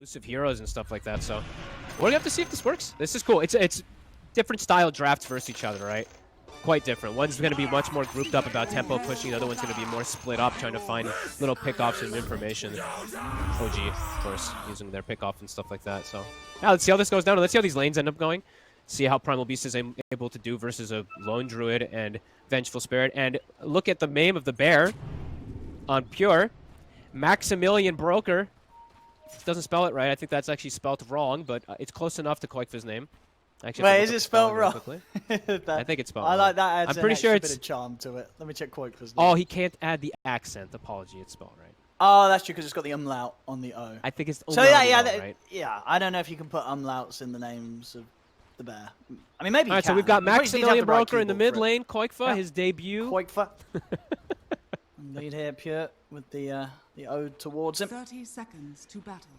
exclusive heroes and stuff like that. So we're gonna have to see if this works. This is cool. It's different style drafts versus each other, right? Quite different. One's gonna be much more grouped up about tempo pushing. The other one's gonna be more split up, trying to find little pickoffs and information. OG, of course, using their pickoff and stuff like that. So now let's see how this goes down. Let's see how these lanes end up going. See how Primal Beast is able to do versus a Lone Druid and Vengeful Spirit. And look at the name of the bear on Pure. Maximilian Broker. Doesn't spell it right. I think that's actually spelled wrong, but it's close enough to Koikfa's name. Actually, wait, is it spelled wrong? I think it's spelled wrong. I like that. I'm pretty sure it's a bit of charm to it. Let me check Koikfa's name. Oh, he can't add the accent. Apology, it's spelled right. Oh, that's true because it's got the umlaut on the O. I think it's so yeah, right? Yeah. I don't know if you can put umlauts in the names of the bear. I mean, maybe. All right, so we've got Maximilian Broker in the mid lane. Koikfa, his debut. Koikfa. Lead here, Pure, with the ode towards him. 30 seconds to battle.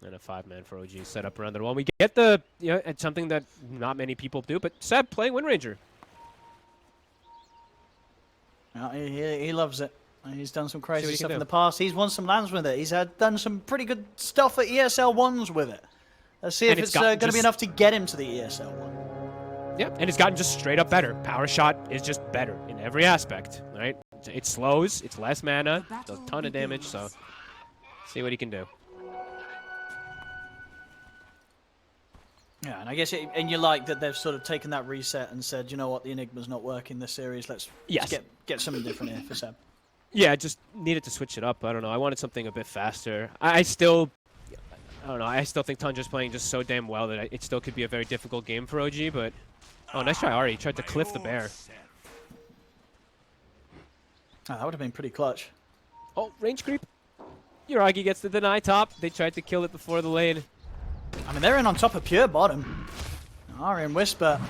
And a 5-man for OG set up around the wall. We get the, it's something that not many people do, but Seb playing Wind Ranger. He loves it. He's done some crazy stuff in the past. He's won some lands with it. He's done some pretty good stuff at ESL Ones with it. Let's see if it's going to be enough to get him to the ESL One. Yeah, and it's gotten just straight up better. Power shot is just better in every aspect, right? It slows, it's less mana, does a ton of damage, so see what he can do. Yeah, and I guess, and you like that they've sort of taken that reset and said, you know what, the Enigma's not working this series, let's get something different here for Seb. Yeah, just needed to switch it up. I don't know, I wanted something a bit faster. I don't know, I still think Tundra's playing just so damn well that it still could be a very difficult game for OG, but... Oh, nice try, Ari. He tried to cliff the bear. Oh, that would have been pretty clutch. Oh, range creep. Yuragi gets the deny top. They tried to kill it before the lane. I mean, they're in on top of Pure bottom. Ari and Whisper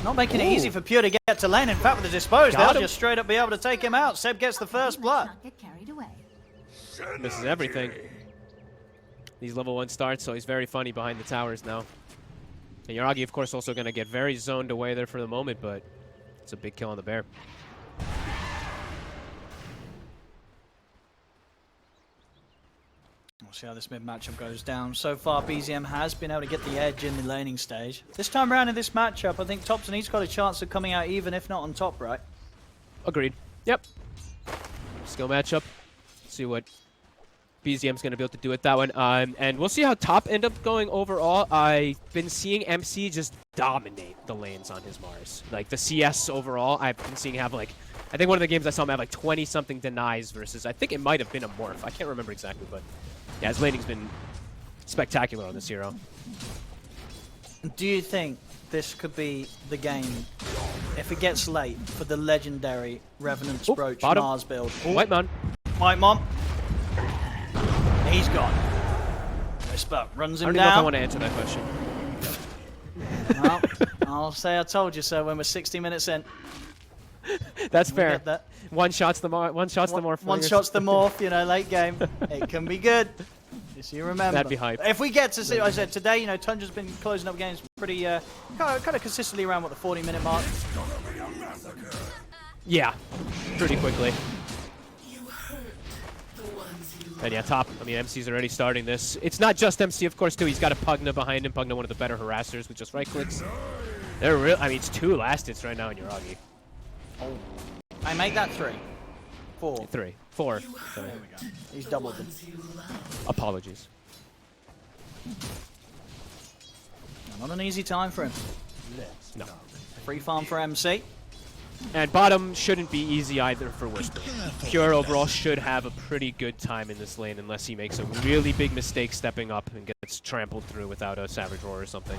not making it easy for Pure to get to lane. In fact, with the dispose, they'll just straight up be able to take him out. Seb gets the first blood. This is everything. These level 1 starts, so he's very funny behind the towers now. And Yuragi, of course, also going to get very zoned away there for the moment, but it's a big kill on the bear. We'll see how this mid matchup goes down. So far, BZM has been able to get the edge in the laning stage. This time around in this matchup, I think Topson, he's got a chance of coming out even if not on top, right? Agreed. Yep. Skill matchup. See what BZM's going to be able to do with that one. And we'll see how top end up going overall. I've been seeing MC just dominate the lanes on his Mars. Like, the CS overall, I've been seeing have, like, I think one of the games I saw him have, like, 20-something denies versus, I think it might have been a Morph. I can't remember exactly, but yeah, his laning's been spectacular on this hero. Do you think this could be the game, if it gets late, for the legendary Revenant's Brooch Mars build? White Mon. White Mon. He's gone. Whisper runs him down. I don't know if I want to answer that question. Well, I'll say I told you so when we're 60 minutes in. That's fair. That. One shot's the morph. One shot's the morph, you know, late game. It can be good. Just you remember. That'd be hype. If we get to see, I said today, you know, Tundra's been closing up games pretty, kind of consistently around, what, the 40-minute mark? Yeah, pretty quickly. And yeah, top. I mean, MC's already starting this. It's not just MC, of course, too. He's got a Pugna behind him. Pugna, one of the better harassers with just right clicks. They're real. I mean, it's 2 last hits right now in Yuragi. Oh. I make that 3. 4. 3. 4. There we go. He's doubled them. Apologies. Not an easy time for him. No. Free farm for MC. And bottom shouldn't be easy either for Whisper. Pure overall should have a pretty good time in this lane unless he makes a really big mistake stepping up and gets trampled through without a Savage Roar or something.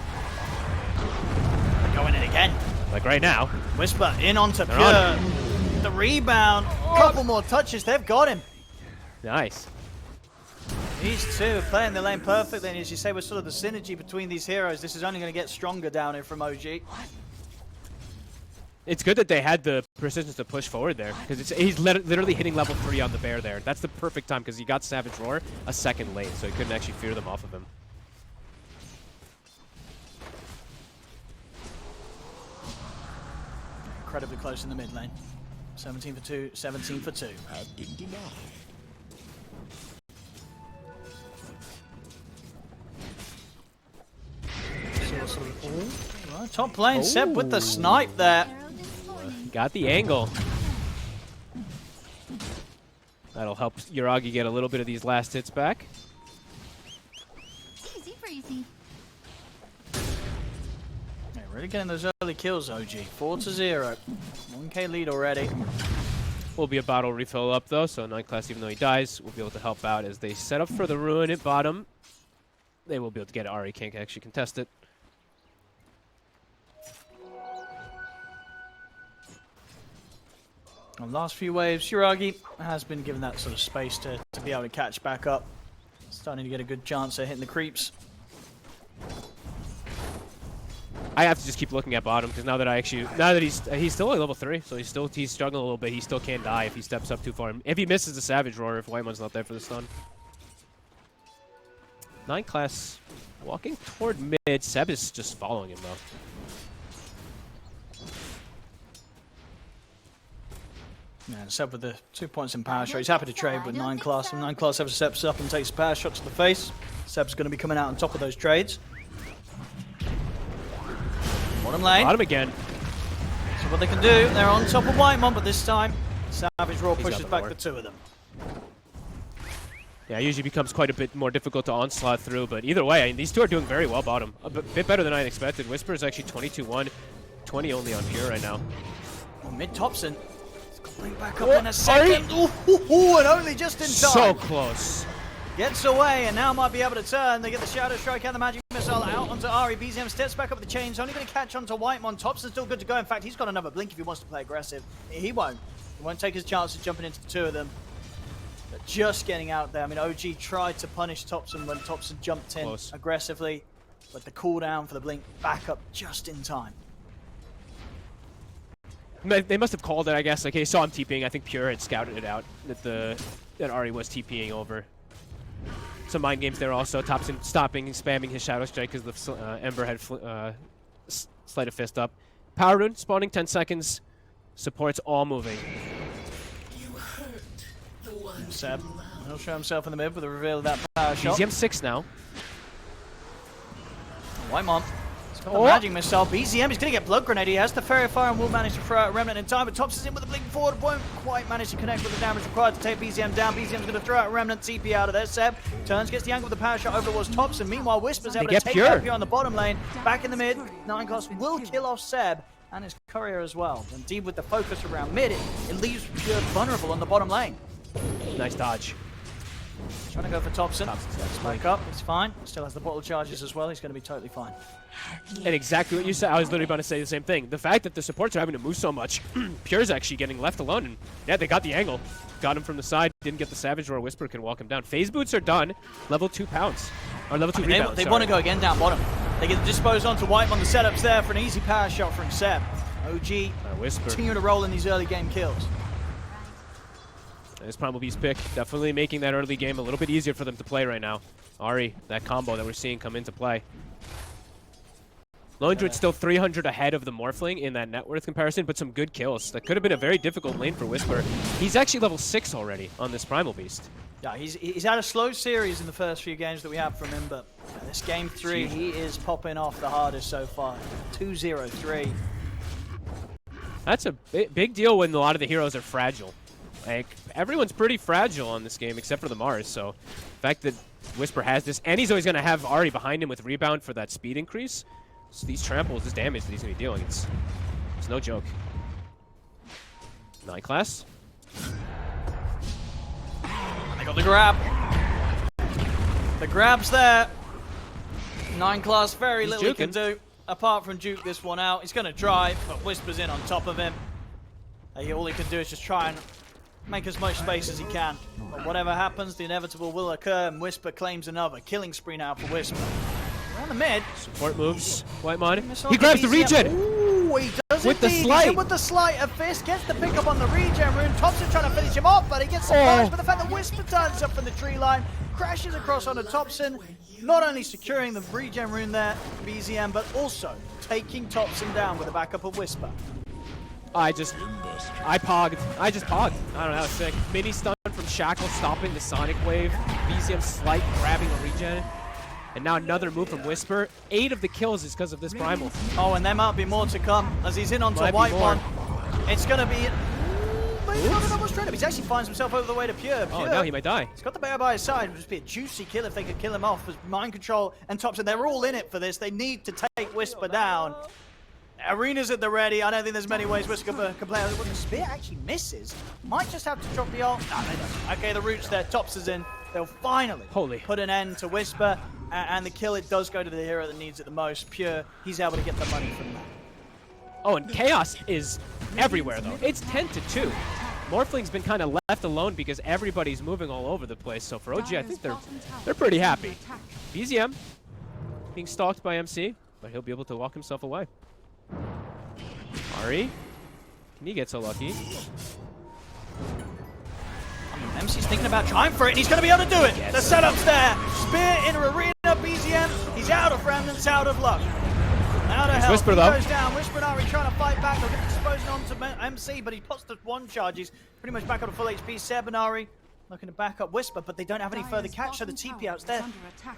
Going in again. Like right now. Whisper in onto Pure. The rebound. Couple more touches. They've got him. Nice. These two are playing the lane perfectly. And as you say, with sort of the synergy between these heroes, this is only going to get stronger down here from OG. It's good that they had the persistence to push forward there, because he's literally hitting level 3 on the bear there. That's the perfect time, because he got Savage Roar a second late, so he couldn't actually fear them off of him. Incredibly close in the mid lane. 17 for 2, 17 for 2. Top lane, Seb with the snipe there. Got the angle. That'll help Yuragi get a little bit of these last hits back. Easy breezy. Yeah, really getting those early kills, OG. 4-0. 1k lead already. Will be a bottle refill up though, so 9 class, even though he dies, will be able to help out as they set up for the ruin at bottom. They will be able to get it. Ari can't actually contest it. On the last few waves, Yuragi has been given that sort of space to be able to catch back up. Starting to get a good chance at hitting the creeps. I have to just keep looking at bottom because now that he's still at level 3, so he's struggling a little bit. He still can't die if he steps up too far. If he misses the Savage Roar, if Whitemon's not there for the stun. 9 class walking toward mid. Seb is just following him though. Yeah, Seb with the 2 points in power shot. He's happy to trade with 9 class. And 9 class ever steps up and takes a power shot to the face. Seb's going to be coming out on top of those trades. Bottom lane. Bottom again. So what they can do, they're on top of Whitemon, but this time Savage Roar pushes back the 2 of them. Yeah, it usually becomes quite a bit more difficult to onslaught through, but either way, I mean, these two are doing very well bottom. A bit better than I expected. Whisper is actually 22-1, 20 only on Pure right now. Oh, mid Thompson. Bring back up in a second. Ooh, and only just in time. So close. Gets away and now might be able to turn. They get the Shadow Strike and the Magic Missile out onto Ari. BZM steps back up with the chains. Only going to catch onto Whitemon. Thompson's still good to go. In fact, he's got another blink if he wants to play aggressive. He won't. He won't take his chances jumping into the 2 of them. But just getting out there. I mean, OG tried to punish Thompson when Thompson jumped in aggressively. But the cooldown for the blink back up just in time. They must have called it, I guess. Like, he saw him TPing. I think Pure had scouted it out that Ari was TPing over. Some mind games there also. Thompson stopping and spamming his Shadow Strike because the Ember had Sleight of Fist up. Power Rune spawning 10 seconds. Supports all moving. Seb, he'll show himself in the mid with a reveal of that power shot. BZM 6 now. Whitemon. He's got the Magic Missile. BZM is going to get Blood Grenade. He has the Fairy Fire and will manage to throw out a Remnant in time, but Thompson's in with the blink forward. Won't quite manage to connect with the damage required to take BZM down. BZM's going to throw out a Remnant TP out of there. Seb turns, gets the angle with the power shot over towards Thompson. Meanwhile, Whisper's able to take out Pure on the bottom lane. Back in the mid. 9 class will kill off Seb and his courier as well. Indeed, with the focus around mid, it leaves Pure vulnerable on the bottom lane. Nice dodge. Trying to go for Thompson. Spike up. He's fine. Still has the bottle charges as well. He's going to be totally fine. And exactly what you said. I was literally about to say the same thing. The fact that the supports are having to move so much, Pure's actually getting left alone. And yeah, they got the angle. Got him from the side. Didn't get the Savage Roar. Whisper can walk him down. Phase boots are done. Level 2 pounds. Or level 2 rebounds. They want to go again down bottom. They get the dispose onto Whitemon. The setup's there for an easy power shot from Seb. OG Whisper continue to roll in these early game kills. This Primal Beast pick definitely making that early game a little bit easier for them to play right now. Ari, that combo that we're seeing come into play. Lone Druid's still 300 ahead of the Morphling in that net worth comparison, but some good kills. That could have been a very difficult lane for Whisper. He's actually level 6 already on this Primal Beast. Yeah, he's had a slow series in the first few games that we have from him, but this game 3, he is popping off the hardest so far. 2-0-3. That's a big deal when a lot of the heroes are fragile. Like, everyone's pretty fragile on this game except for the Mars, so the fact that Whisper has this, and he's always going to have Ari behind him with rebound for that speed increase. So these tramples, this damage that he's going to be dealing, it's no joke. 9 class. They got the grab. The grab's there. 9 class, very little he can do apart from juke this one out. He's going to try, but Whisper's in on top of him. All he can do is just try and make as much space as he can. But whatever happens, the inevitable will occur, and Whisper claims another killing spree now for Whisper. Around the mid. Support moves. Whitemon. He grabs the regen. Ooh, he does with the sleight. He's in with the sleight of fist. Gets the pick up on the regen rune. Thompson trying to finish him off, but he gets surprised by the fact that Whisper turns up from the tree line, crashes across onto Thompson, not only securing the regen rune there, BZM, but also taking Thompson down with the backup of Whisper. I just pogged. I don't know, that was sick. Mini stun from Shackle stopping the Sonic Wave. BZM slight grabbing a regen. And now another move from Whisper. 8 of the kills is because of this Primal. Oh, and there might be more to come as he's in onto White One. It's going to be... He's not double straight up. He actually finds himself over the way to Pure. Oh, no, he might die. He's got the bear by his side. It would just be a juicy kill if they could kill him off. As Mind Control and Thompson, they're all in it for this. They need to take Whisper down. Arena's at the ready. I don't think there's many ways Whisper can play. When the spear actually misses, might just have to drop the ult. No, they don't. Okay, the root's there. Tops is in. They'll finally put an end to Whisper. And the kill, it does go to the hero that needs it the most. Pure, he's able to get the money from that. Oh, and Chaos is everywhere, though. It's 10-2. Morphling's been kind of left alone because everybody's moving all over the place. So for OG, I think they're pretty happy. BZM being stalked by MC, but he'll be able to walk himself away. Ari, can he get so lucky? MC's thinking about trying for it, and he's going to be able to do it. Yes. The setup's there. Spear in Arena, BZM. He's out of remnants, out of luck. Out of health. Whisper, he though. Goes down. Whisper and Ari trying to fight back. They'll get exposed onto MC, but he pots the one charge. He's pretty much back up to full HP. Seb and Ari looking to back up Whisper, but they don't have any further catch, so the TP out's there.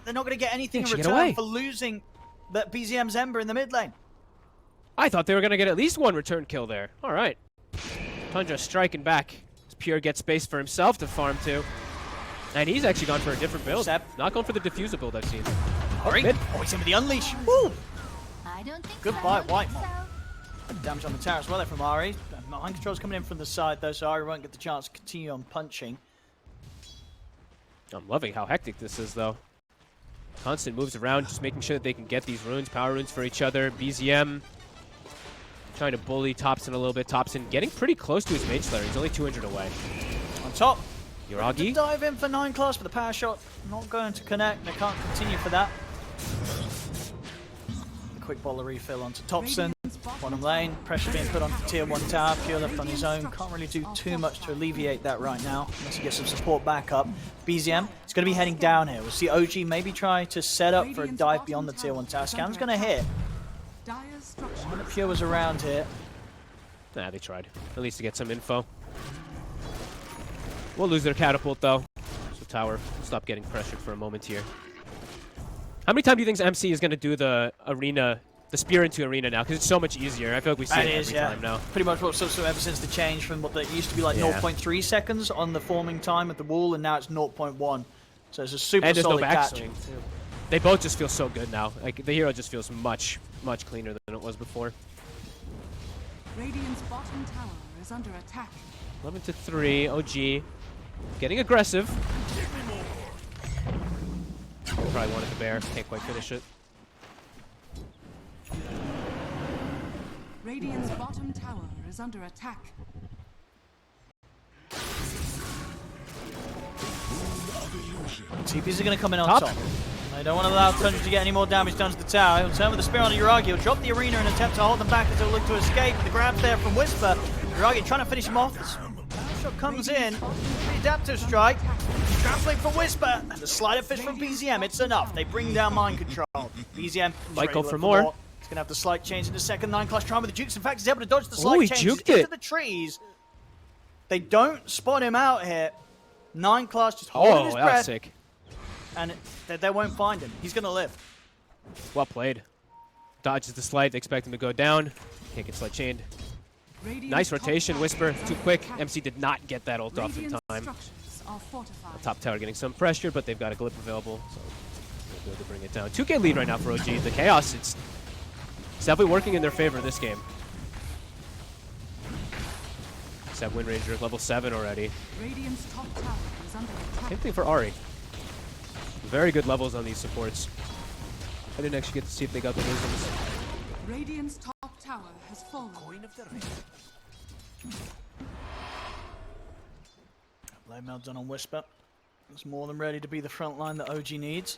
They're not going to get anything in return for losing that BZM's Ember in the mid lane. I thought they were going to get at least one return kill there. All right. Tundra striking back. Pure gets space for himself to farm to. And he's actually gone for a different build. Not going for the diffuser build I've seen. Ari. Oh, he's in with the unleash. Woo! Goodbye, White Mob. Damage on the tower as well there from Ari. Mind Control's coming in from the side though, so Ari won't get the chance to continue on punching. I'm loving how hectic this is though. Constant moves around, just making sure that they can get these runes, power runes for each other. BZM trying to bully Thompson a little bit. Thompson getting pretty close to his Mage Slayer. He's only 200 away. On top. Yuragi. Dive in for 9 class, but the power shot not going to connect. They can't continue for that. Quick ball of refill onto Thompson. Bottom lane. Pressure being put onto tier 1 tower. Pure left on his own. Can't really do too much to alleviate that right now, unless he gets some support back up. BZM is going to be heading down here. We'll see OG maybe try to set up for a dive beyond the tier 1 tower. Scan's going to hit. When the Pure was around here. Nah, they tried. At least to get some info. We'll lose their catapult though. So tower, stop getting pressured for a moment here. How many times do you think MC is going to do the arena, the spear into arena now? Because it's so much easier. I feel like we see it every time now. Pretty much what ever since the change from what that used to be like 0.3 seconds on the forming time at the wall, and now it's 0.1. So it's a super solid catch. They both just feel so good now. Like the hero just feels much cleaner than it was before. Radiant's bottom tower is under attack. 11-3. OG getting aggressive. Probably wanted the bear. Can't quite finish it. Radiant's bottom tower is under attack. TPs are going to come in on top. They don't want to allow Tundra to get any more damage done to the tower. He'll turn with the spear on Yuragi. He'll drop the arena and attempt to hold them back as they'll look to escape. The grab's there from Whisper. Yuragi trying to finish him off. The shot comes in. The adaptive strike. Trampling for Whisper. And the slider fish from BZM. It's enough. They bring down Mind Control. BZM might go for more. He's going to have the slight change in the second 9-class trying with the jukes. In fact, he's able to dodge the slight change into the trees. They don't spot him out here. 9-class just holding his breath. That was sick. And they won't find him. He's going to live. Well played. Dodges the slide. They expect him to go down. Can't get slide chained. Nice rotation. Whisper. Too quick. MC did not get that ult off in time. The top tower getting some pressure, but they've got a glip available. So they'll be able to bring it down. 2K lead right now for OG. The Chaos, it's definitely working in their favor this game. That Wind Ranger level 7 already. Same thing for Ari. Very good levels on these supports. I didn't actually get to see if they got the wisdoms. Radiant's top tower has fallen. Blade mail done on Whisper. It's more than ready to be the front line that OG needs.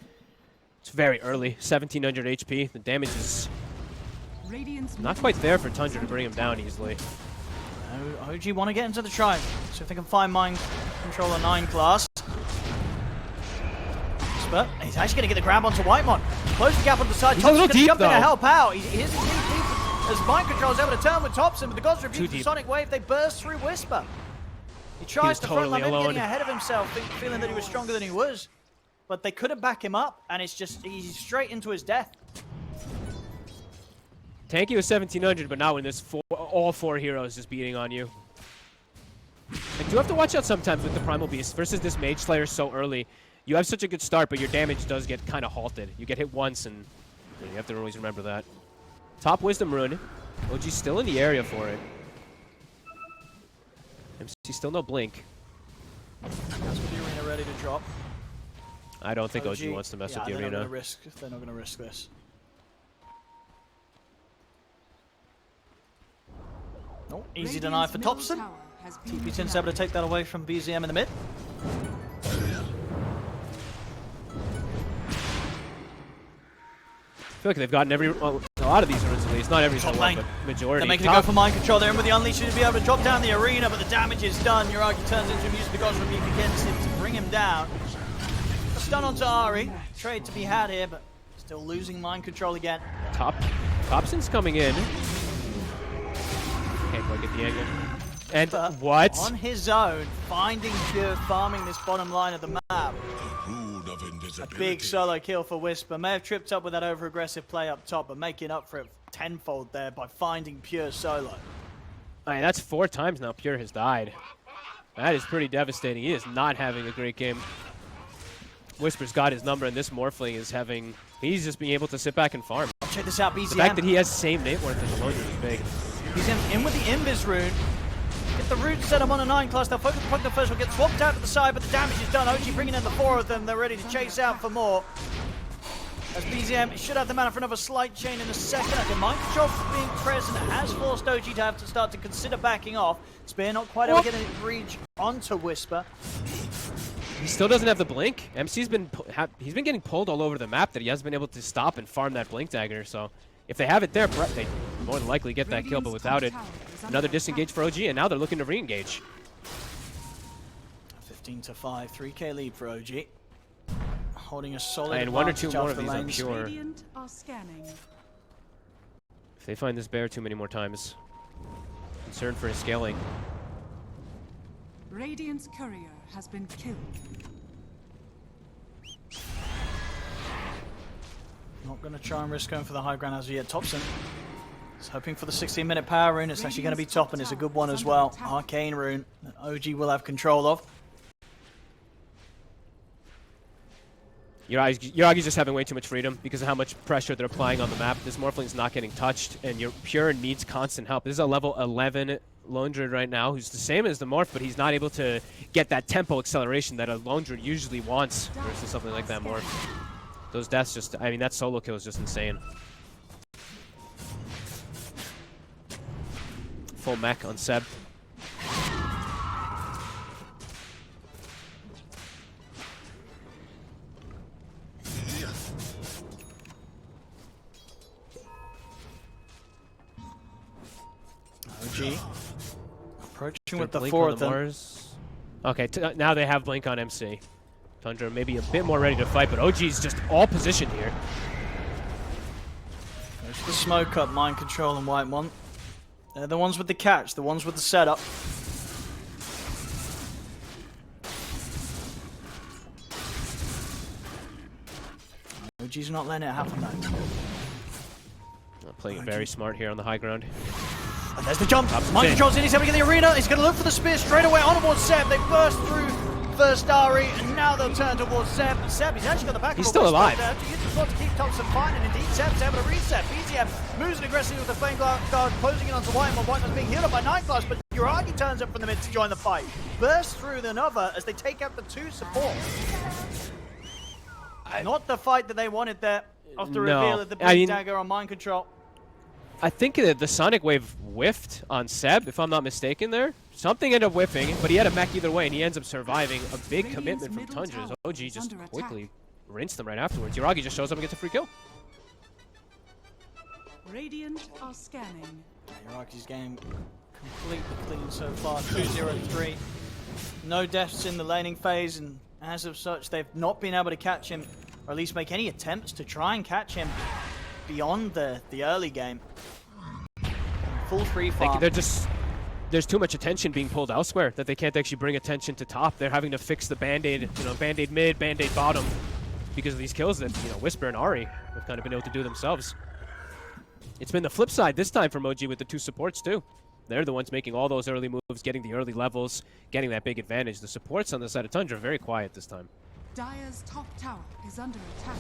It's very early. 1700 HP. The damage is not quite there for Tundra to bring him down easily. OG want to get into the tribe. So if they can find Mind Control on 9-class. But he's actually going to get the grab onto Whitemon. Close the gap on the side. He's Thompson's going to jump in to help out. He is deep as Mind Control is able to turn with Thompson, but the gods rebuke the Sonic Wave. They burst through Whisper. He tries to front line, getting ahead of himself, feeling that he was stronger than he was. but they couldn't back him up, and it's just, he's straight into his death. Tanky was 1700, but not when there's all 4 heroes just beating on you. And you have to watch out sometimes with the Primal Beast versus this Mage Slayer so early. You have such a good start, but your damage does get kind of halted. You get hit once, and you have to always remember that. Top Wisdom Rune. OG's still in the area for it. MC still no Blink. That's with the arena ready to drop. I don't think OG wants to mess with the arena. They're not going to risk this. Oh, easy deny for Thompson. TP Tin's able to take that away from BZM in the mid. I feel like they've gotten a lot of these runes at least. Not every single one, but majority. They're making it go for mind control. They're in with the Unleash to be able to drop down the arena, but the damage is done. Yuragi turns into him, uses the God's Rebuke against him to bring him down. A stun onto Ari. Trade to be had here, but still losing mind control again. Thompson's coming in. Can't quite get the angle. And what? On his own, finding Pure, farming this bottom line of the map. A big solo kill for Whisper. May have tripped up with that over-aggressive play up top, but making up for it tenfold there by finding Pure solo. I mean, that's 4 times now Pure has died. That is pretty devastating. He is not having a great game. Whisper's got his number, and this Morphling is having... He's just being able to sit back and farm. Check this out, BZM. The fact that he has same nate worth as alone is big. He's in with the Invis rune. Get the root set up on a 9 class. They'll focus the first will get swapped out to the side, but the damage is done. OG bringing in the 4 of them. They're ready to chase out for more. As BZM should have the mana for another slight chain in a second. I think mind control being present has forced OG to have to start to consider backing off. Spear not quite able to get a reach onto Whisper. He still doesn't have the blink. MC's been he's been getting pulled all over the map that he hasn't been able to stop and farm that blink dagger. So if they have it there, they more than likely get that kill. But without it, another disengage for OG, and now they're looking to re-engage. 15-5, 3K lead for OG. Holding a solid and 1 or 2 more of these lanes. are pure. If they find this bear too many more times, concerned for his scaling. Radiant's courier has been killed. Not going to try and risk going for the high ground as yet. Thompson is hoping for the 16-minute power rune. It's actually going to be top, and it's a good one as well. Arcane rune that OG will have control of. Yuragi's just having way too much freedom because of how much pressure they're applying on the map. This Morphling's not getting touched, and your Pure needs constant help. This is a level 11 Lone Druid right now, who's the same as the Morph, but he's not able to get that tempo acceleration that a Lone Druid usually wants versus something like that Morph. Those deaths just, I mean, that solo kill is just insane. Full mech on Seb. OG approaching with the 4 of them. Okay, now they have Blink on MC. Tundra maybe a bit more ready to fight, but OG's just all positioned here. There's the smoke up, mind control and white one. They're the ones with the catch, the ones with the setup. OG's not letting it happen though. Playing very smart here on the high ground. And there's the jump. Mind control's in. He's able to get the arena. He's going to look for the spear straight away on towards Seb. They burst through first Ari, and now they'll turn towards Seb. And Seb, he's actually got the back. He's still alive. To use the sword to keep Thompson fine, and indeed Seb's able to reset. BZM moves aggressively with the Flame Guard, closing in onto Whiteman. Whiteman's being healed up by 9 class, but Yuragi turns up from the mid to join the fight. Bursts through the Nova as they take out the 2 supports. Not the fight that they wanted there off the reveal of the big dagger on mind control. I think the Sonic Wave whiffed on Seb, if I'm not mistaken there. Something ended up whiffing, but he had a mech either way, and he ends up surviving a big commitment from Tundra. OG just quickly rinsed them right afterwards. Yuragi just shows up and gets a free kill. Radiant are scanning. Yuragi's game completely clean so far, 2-0-3. No deaths in the laning phase, and as of such, they've not been able to catch him, or at least make any attempts to try and catch him beyond the early game. Full free farm. There's too much attention being pulled elsewhere that they can't actually bring attention to top. They're having to fix the band-aid, Band-aid mid, Band-aid bottom. because of these kills that, you know, Whisper and Ari have kind of been able to do themselves. It's been the flip side this time for Moji with the 2 supports too. They're the ones making all those early moves, getting the early levels, getting that big advantage. The supports on the side of Tundra are very quiet this time. Dire's top tower is under attack.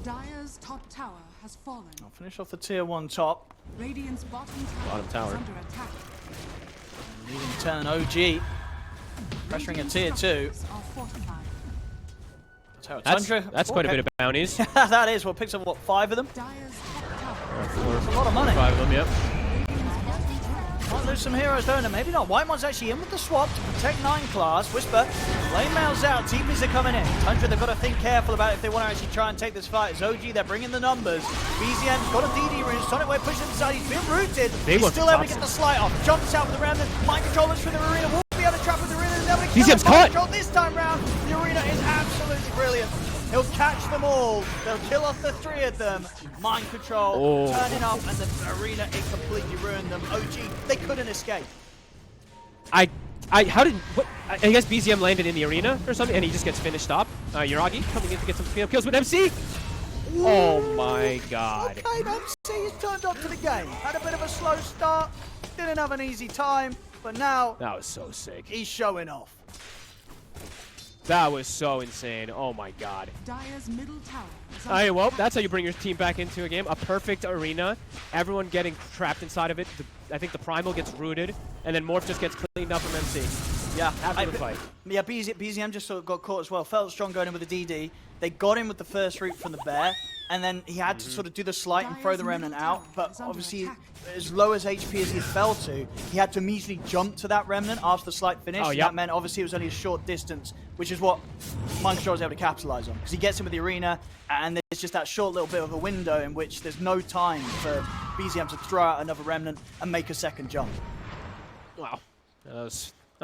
Dire's top tower has fallen. I'll finish off the tier 1 top. Radiant's bottom tower is under attack. Leading turn OG. Pressuring a tier 2. That's quite a bit of bounties. That is. Well, picks up, what, 5 of them? Dire's top tower. That's a lot of money. 5 of them, yep. Might lose some heroes, don't they? Maybe not. Whitemon's actually in with the swap to protect 9 class. Whisper, lane mails out. TPs are coming in. Tundra, they've got to think careful about if they want to actually try and take this fight. It's OG, they're bringing the numbers. BZM's got a DD ring. Sonic Wave pushing inside. He's been rooted. He's still able to get the slight off. Jumps out with the remnant. Mind controllers for the arena. Will be able to trap with the arena. They'll be BZM's caught. control this time round. The arena is absolutely brilliant. He'll catch them all. They'll kill off the 3 of them. Mind control, turning up, and the arena, it completely ruined them. OG, they couldn't escape. I guess BZM landed in the arena or something, and he just gets finished up. Yuragi coming in to get some kills with MC. Ooh. Oh my god. Okay, MC has turned up to the game. Had a bit of a slow start, didn't have an easy time, but now that was so sick. He's showing off. That was so insane. Oh my god. Dire's middle tower is All right, well, that's how you bring your team back into a game. A perfect arena. Everyone getting trapped inside of it. I think the Primal gets rooted, and then Morph just gets cleaned up from MC. Yeah, absolute fight. Yeah, BZM just sort of got caught as well. Felt strong going in with the DD. They got him with the first route from the bear, and then he had to sort of do the slight and throw the remnant out. But obviously, as low as HP as he fell to, he had to immediately jump to that remnant after the slight finish. Oh, and yep. that meant obviously it was only a short distance, which is what Mind Control was able to capitalize on. Because he gets him with the arena, and there's just that short little bit of a window in which there's no time for BZM to throw out another remnant and make a second jump. Wow. That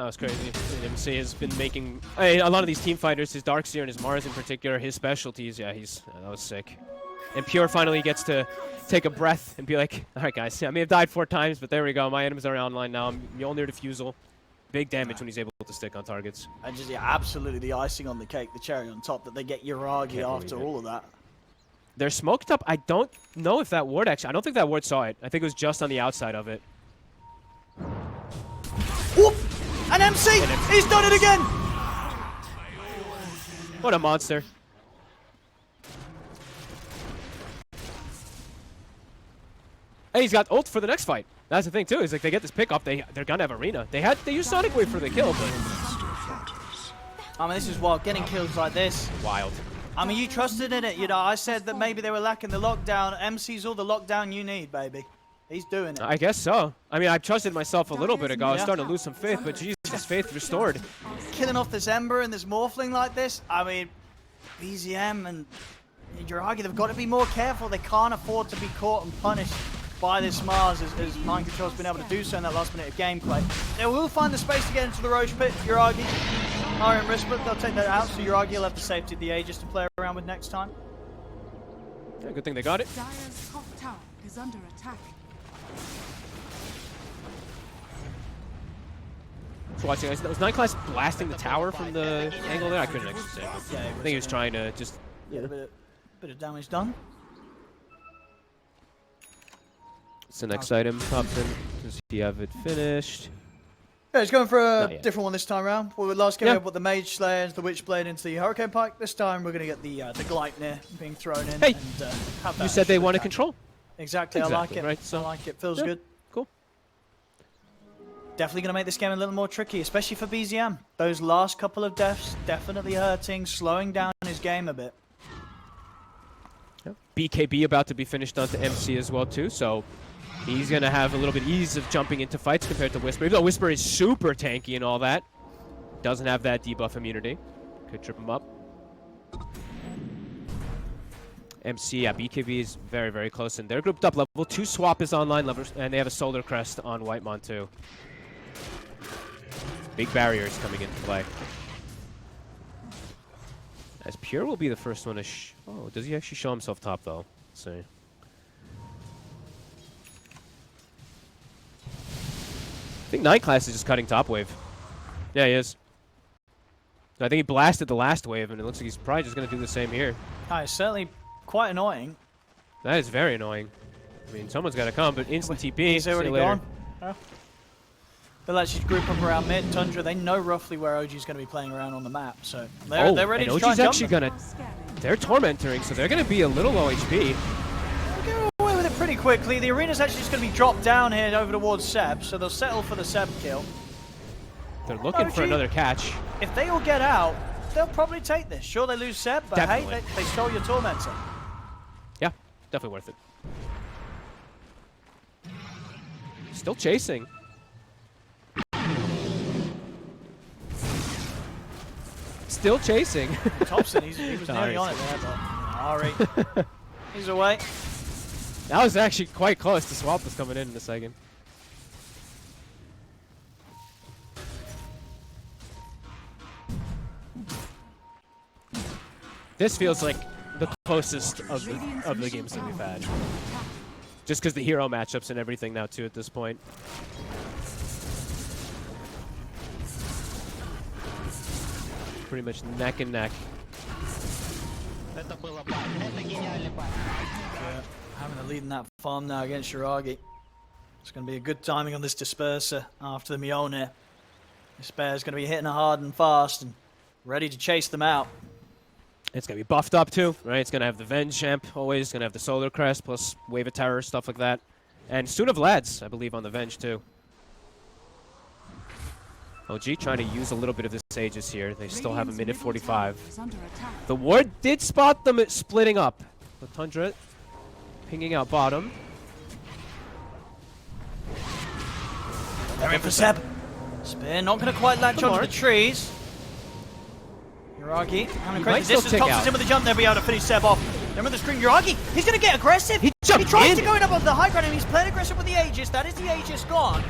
was crazy. MC has been making a lot of these team fighters, his Darkseer and his Mars in particular, his specialties. Yeah, that was sick. And Pure finally gets to take a breath and be like, all right, guys, I may have died 4 times, but there we go. My items are online now. I'm Mjolnir Diffusal. Big damage when he's able to stick on targets. And just, yeah, absolutely the icing on the cake, the cherry on top, that they get Yuragi after all of that. They're smoked up. I don't know if that ward actually... I don't think that ward saw it. I think it was just on the outside of it. Whoop! And MC! He's done it again! What a monster. Hey, he's got ult for the next fight. That's the thing too. Is like they get this pick up, they're gonna have arena. They used Sonic Wave for the kill, but I mean, this is wild. Getting kills like this, wild. I mean, you trusted in it. You know, I said that maybe they were lacking the lockdown. MC's all the lockdown you need, baby. He's doing it. I guess so. I mean, I trusted myself a little bit ago. I was starting to lose some faith, but Jesus, faith restored. Killing off this Ember and this Morphling like this. I mean, BZM and Yuragi, they've got to be more careful. They can't afford to be caught and punished by this Mars as Mind Control's been able to do so in that last minute of gameplay. They will find the space to get into the Roche pit. Yuragi, Ari and Rispert, they'll take that out, so Yuragi will have the safety of the Aegis to play around with next time. Yeah, good thing they got it. Dire's top tower is under attack. So watching, was 9 Class blasting the tower from the angle there? I couldn't actually say. Yeah, I think he was trying to just... Yeah, a bit of damage done. What's the next item? Pops in. Does he have it finished? Yeah, he's going for a different one this time around. Well, last game we had the Mage Slayers, the Witchblade into the Hurricane Pike. This time we're going to get the Gleipnir being thrown in. Hey, and, have that you said they wanted control. Exactly, I like it. Right, so I like it. Feels good. Cool. Definitely going to make this game a little more tricky, especially for BZM. Those last couple of deaths definitely hurting, slowing down his game a bit. Yep. BKB about to be finished onto MC as well too, so he's going to have a little bit ease of jumping into fights compared to Whisper. Even though Whisper is super tanky and all that, doesn't have that debuff immunity. Could trip him up. MC, yeah, BKB is very, very close, and they're grouped up. Level 2 swap is online, and they have a Solar Crest on Whitemon too. Big barriers coming into play. As Pure will be the first one to oh, does he actually show himself top though? Let's see. I think 9 Class is just cutting top wave. Yeah, he is. I think he blasted the last wave, and it looks like he's probably just going to do the same here. It's certainly quite annoying. That is very annoying. I mean, someone's got to come, but instant TP. He's already gone. Oh. They'll actually group up around mid. Tundra, they know roughly where OG's going to be playing around on the map, so they're ready to try and jump them. They're tormenting, so they're going to be a little low HP. They'll get away with it pretty quickly. The arena's actually just going to be dropped down here over towards Seb, so they'll settle for the Seb kill. They're looking for another catch. If they all get out, they'll probably take this. Sure, they lose Seb, but Definitely. hey, they stole your Tormentor. Yeah, definitely worth it. Still chasing. Still chasing. Thompson, he was nearly on it there, but Ari, he's away. That was actually quite close. The swap was coming in a second. This feels like the closest of the games that we've had. Just because the hero matchups and everything now too at this point. Pretty much neck and neck. Yeah, having the lead in that farm now against Shiragi. It's going to be a good timing on this Disperser after the Mjolnir. Despair's going to be hitting hard and fast and ready to chase them out. It's going to be buffed up too, right? It's going to have the Venge amp always. It's going to have the Solar Crest plus Wave of Terror, stuff like that. And soon of Lads, I believe, on the Venge too. OG trying to use a little bit of this Aegis here. They still have a minute 45. The ward did spot them splitting up. The Tundra pinging out bottom. They're in for Seb. Spear not going to quite latch onto the trees. Yuragi, having a crazy distance, Thompson's in with the jump there, be able to finish Seb off. Then with the screen, Yuragi, he's going to get aggressive. He tries to go in above the high ground and he's playing aggressive with the Aegis. That is the Aegis gone.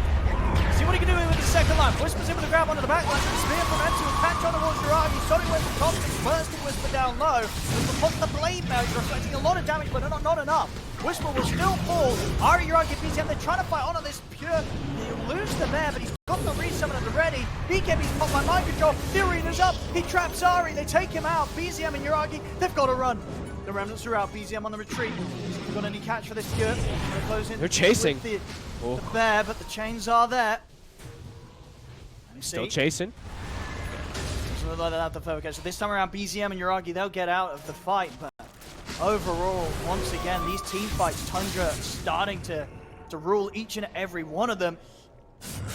See what he can do with the second line. Whispers in with the grab onto the back line. The spear from Enzo will catch on towards Yuragi. Solid away from Thompson, bursting Whisper down low. Whisper pops the blade now. He's reflecting a lot of damage, but not enough. Whisper will still fall. Ari, Yuragi, BCM, they're trying to fight on this pure. He'll lose the bear, but he's got the resummon at the ready. BKB's popped by mind control. The arena's up. He traps Ari. They take him out. BZM and Yuragi, they've got to run. The remnants are out. BZM on the retreat. He's got any catch for this cure. They're chasing. The bear, but the chains are there. Still chasing. Doesn't look like they'll have the further catch. So this time around, BZM and Yuragi, they'll get out of the fight, but overall, once again, these team fights, Tundra starting to rule each and every one of them.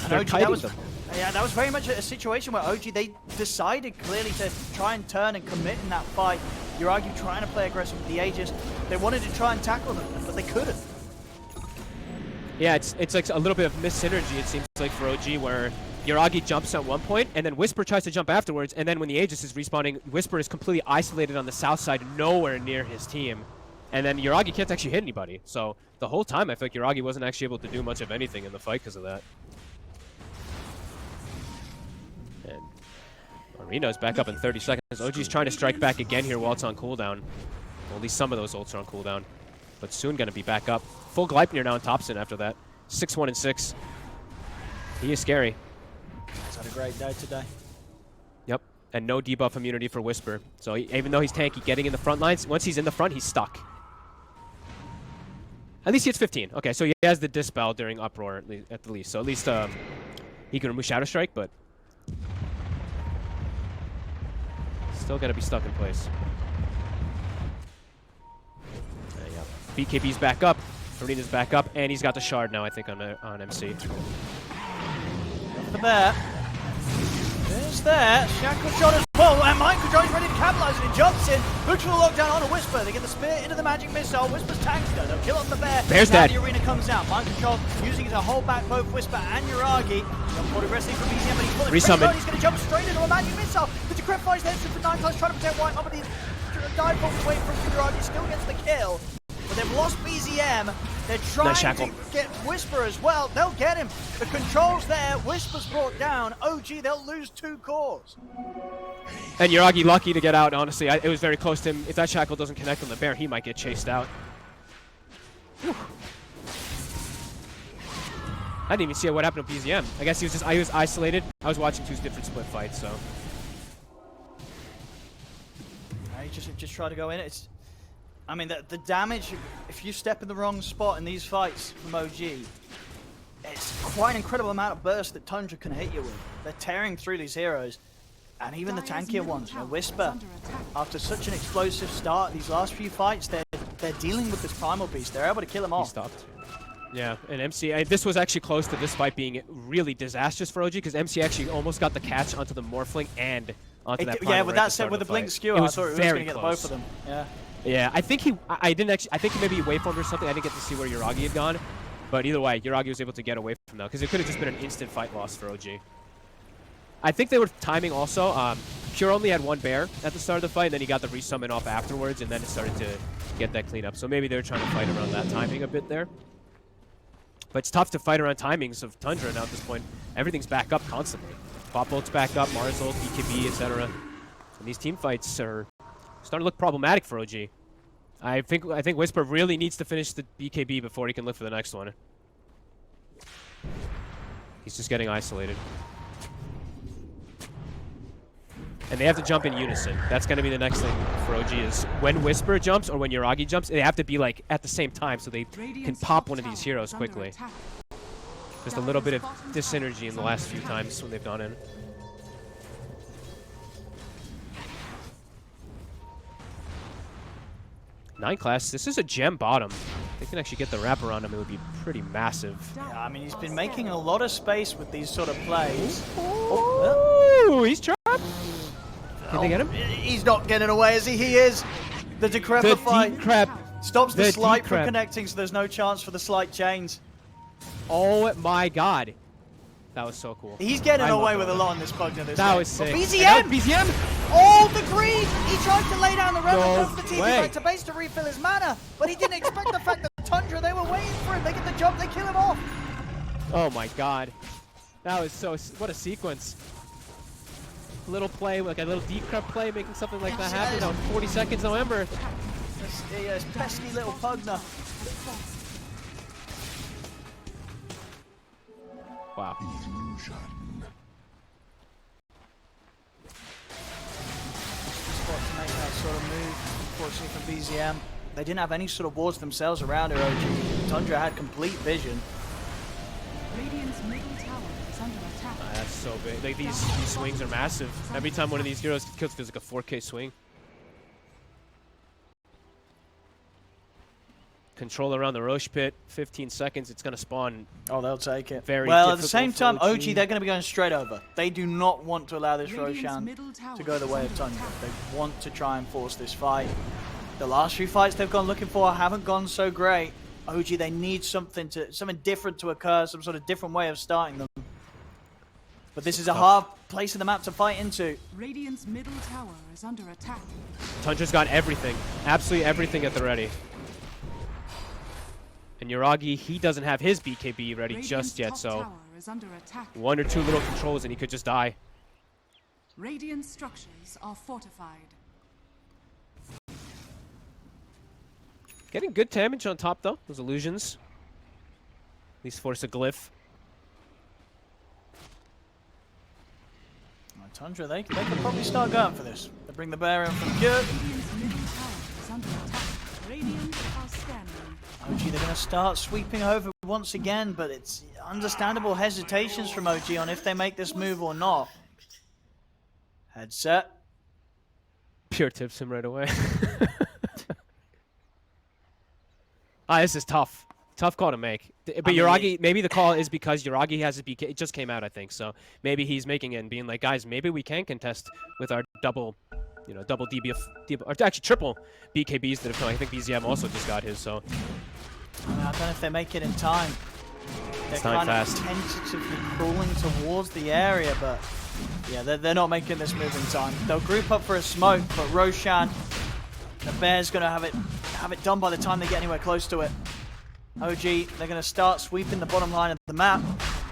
And OG, that was very much a situation where OG, they decided clearly to try and turn and commit in that fight. Yuragi trying to play aggressive with the Aegis. They wanted to try and tackle them, but they couldn't. Yeah, it's like a little bit of missed synergy, it seems like, for OG, where Yuragi jumps at one point, and then Whisper tries to jump afterwards, and then when the Aegis is respawning, Whisper is completely isolated on the south side, nowhere near his team. And then Yuragi can't actually hit anybody. So the whole time, I feel like Yuragi wasn't actually able to do much of anything in the fight because of that. And Marino's back up in 30 seconds. OG's trying to strike back again here while it's on cooldown. Well, at least some of those ults are on cooldown. But soon going to be back up. Full Gleipnir now on Thompson after that. 6-1 and 6. He is scary. He's had a great day today. Yep, and no debuff immunity for Whisper. So even though he's tanky, getting in the front lines, once he's in the front, he's stuck. At least he hits 15. Okay, so he has the Dispel during Uproar at the least. So at least he can remove Shadow Strike, but still got to be stuck in place. Yeah. BKB's back up. Farina's back up, and he's got the Shard now, I think, on MC. The bear. There's there. Shackle shot as well. And Mind Control is ready to capitalize and he jumps in. Looks for the lockdown on a Whisper. They get the spear into the magic missile. Whisper's tanked though. They'll kill off the bear. Bear's dead. The arena comes out. Mind Control using it to hold back both Whisper and Yuragi. Jump forward aggressively from BZM, but he's fully Resummon. He's going to jump straight into a magic missile. The Decrypt fires there for 9 times trying to protect White. But he's dive bombs away from Yuragi. Still gets the kill. But they've lost BZM. They're trying to get Whisper as well. They'll get him. The control's there. Whisper's brought down. OG, they'll lose 2 cores. And Yuragi lucky to get out, honestly. It was very close to him. If that Shackle doesn't connect on the bear, he might get chased out. Whew. I didn't even see what happened to BZM. I guess he was isolated. I was watching 2 different split fights, so. just try to go in. It's, I mean, the damage, if you step in the wrong spot in these fights from OG, it's quite an incredible amount of burst that Tundra can hit you with. They're tearing through these heroes. And even the tankier ones, you know, Whisper, after such an explosive start, these last few fights, they're dealing with this Primal Beast. They're able to kill him off. He stopped. Yeah, and MC, this was actually close to this fight being really disastrous for OG, because MC actually almost got the catch onto the Morphling and onto that Primal. Yeah, with that said, with the Blink Skewer, I thought it was going to get the both of them. Yeah. Yeah, I think he maybe waveformed or something. I didn't get to see where Yuragi had gone. But either way, Yuragi was able to get away from that, because it could have just been an instant fight loss for OG. I think they were timing also. Pure only had one bear at the start of the fight, and then he got the resummon off afterwards, and then it started to get that cleanup. So maybe they were trying to fight around that timing a bit there. But it's tough to fight around timings of Tundra now at this point. Everything's back up constantly. Pop ult's back up, Mars ult, BKB, etc. And these team fights are starting to look problematic for OG. I think Whisper really needs to finish the BKB before he can live for the next one. He's just getting isolated. And they have to jump in unison. That's going to be the next thing for OG is when Whisper jumps or when Yuragi jumps, they have to be like at the same time so they can pop one of these heroes quickly. Just a little bit of dysynergy in the last few times when they've gone in. Nine class, this is a gem bottom. If they can actually get the wrap around him, it would be pretty massive. Yeah, I mean, he's been making a lot of space with these sort of plays. Oh, he's trapped. Can they get him? He's not getting away as he is. The Decrepify stops the Slight from connecting, so there's no chance for the Slight chains. Oh my god. That was so cool. He's getting away with a lot on this Pugner this That was sick. BZM! BZM! Oh, the greed! He tried to lay down the Revenant No over the TV way. back to base to refill his mana, but he didn't expect the fact that Tundra, they were waiting for him. They get the jump, they kill him off. Oh my god. That was so, what a sequence. Little play, like a little decrep play, making something like that happen. That was 40 seconds, no Ember. This pesky little Pugner. Wow. Spot to make that sort of move, unfortunately for BZM. They didn't have any sort of wards themselves around her, OG. Tundra had complete vision. Radiant's middle tower is under attack. That's so big. Like these swings are massive. Every time one of these heroes kills, feels like a 4K swing. Control around the Roche pit, 15 seconds, it's going to spawn. Oh, they'll take it. Very well, at the difficult same for time, OG. they're going to be going straight over. They do not want to allow this Radiant's Roshan middle tower to go the is way of under Tundra. attack. They want to try and force this fight. The last few fights they've gone looking for haven't gone so great. OG, they need something different to occur, some sort of different way of starting them. But this is a hard place in the map to fight into. Radiant's middle tower is under attack. Tundra's got everything, absolutely everything at the ready. And Yuragi, he doesn't have his BKB ready Radiant's just yet, top so tower is under attack. one or two little controls and he could just die. Radiant structures are fortified. Getting good damage on top though, those illusions. At least force a glyph. Tundra, they could probably start going for this. They bring the bear in from Cure. Radiant's middle tower is under attack. Radiant are scanning. OG, they're going to start sweeping over once again, but it's understandable hesitations from OG on if they make this move or not. Headset. Pure tips him right away. This is tough. Tough call to make. But Yuragi, maybe the call is because Yuragi has his BK. It just came out, I think. So maybe he's making it and being like, guys, maybe we can contest with our double DB, or actually triple BKBs that have come. I think BZM also just got his, so. I don't know if they make it in time. They're kind of tentatively crawling towards the area, but yeah, they're not making this move in time. They'll group up for a smoke, but Roshan, the Bear's going to have it done by the time they get anywhere close to it. OG, they're going to start sweeping the bottom line of the map,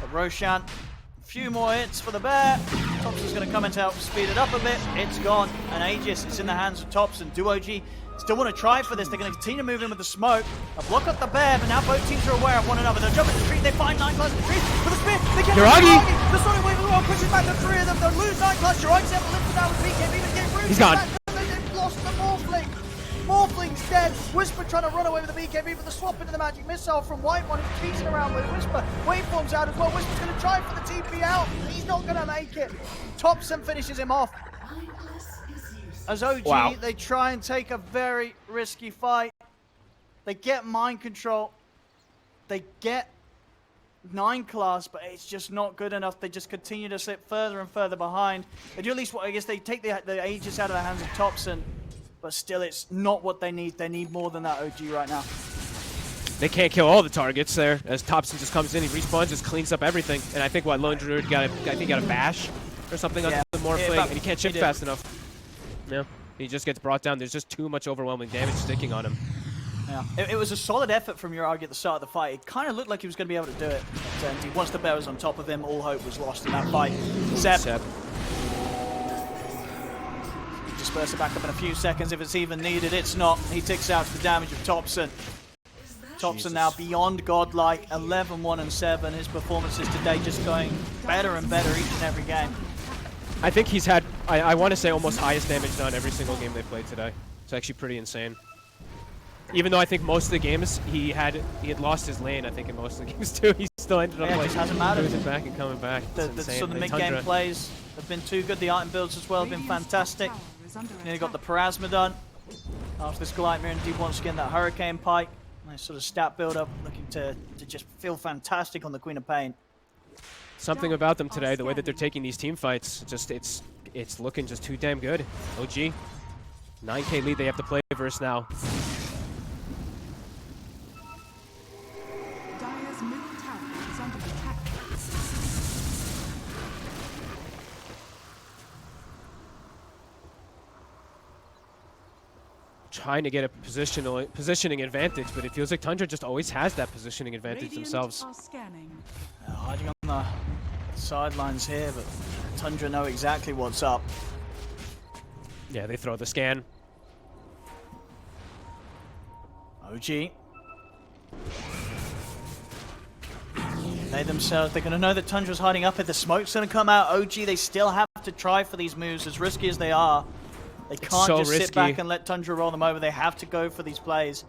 but Roshan, a few more hits for the Bear. Thompson's going to come in to help speed it up a bit. It's gone, and Aegis is in the hands of Thompson. Do OG still want to try for this? They're going to continue to move in with the smoke. A block up the Bear, but now both teams are aware of one another. They'll jump in the tree, they find 9 class in the tree with a spear. They get Yuragi! The Sonic Wave of the World pushes back the 3 of them. They'll lose 9 class. Yuragi's able to lift it down with BKB, but get Rude. He's gone. They've lost the Morph. dead. Whisper trying to run away with the BKB, but the swap into the magic missile from White One, who's teasing around with Whisper. Waveform's out as well. Whisper's going to try for the TP out. He's not going to make it. Thompson finishes him off. As OG, they try and take a very risky fight. They get mind control. They get 9 class, but it's just not good enough. They just continue to slip further and further behind. They do at least what I guess they take the Aegis out of the hands of Thompson, but still it's not what they need. They need more than that OG right now. They can't kill all the targets there as Thompson just comes in, he respawns, just cleans up everything. And I think what Lone Druid got a bash or something on the Morphling, and he can't chip fast enough. Yeah, he just gets brought down. There's just too much overwhelming damage sticking on him. Yeah, it was a solid effort from Uragi at the start of the fight. It kind of looked like he was going to be able to do it. But, once the bear was on top of him, all hope was lost in that fight. Seb. Disperse it back up in a few seconds if it's even needed. It's not. He ticks out to the damage of Thompson. Thompson now beyond godlike, 11-1-7. His performances today just going better and better each and every game. I think he's had, I want to say, almost highest damage done every single game they played today. It's actually pretty insane. Even though I think most of the games he had lost his lane, I think in most of the games too, he still ended up it just hasn't mattered. losing back and coming back. So the mid-game plays have been too good. The item builds as well have been fantastic. Nearly got the Parasma done. After this Glightmere, indeed once again that Hurricane Pike. Nice sort of stat build-up, looking to just feel fantastic on the Queen of Pain. Something about them today, the way that they're taking these team fights, just it's looking just too damn good. OG, 9K lead they have to play versus now. Trying to get a positioning advantage, but it feels like Tundra just always has that positioning advantage themselves. Hiding on the sidelines here, but Tundra know exactly what's up. Yeah, they throw the scan. OG. They themselves, they're going to know that Tundra's hiding up. If the smoke's going to come out, OG, they still have to try for these moves, as risky as they are. They can't just sit back and let Tundra roll them over. They have to go for these plays.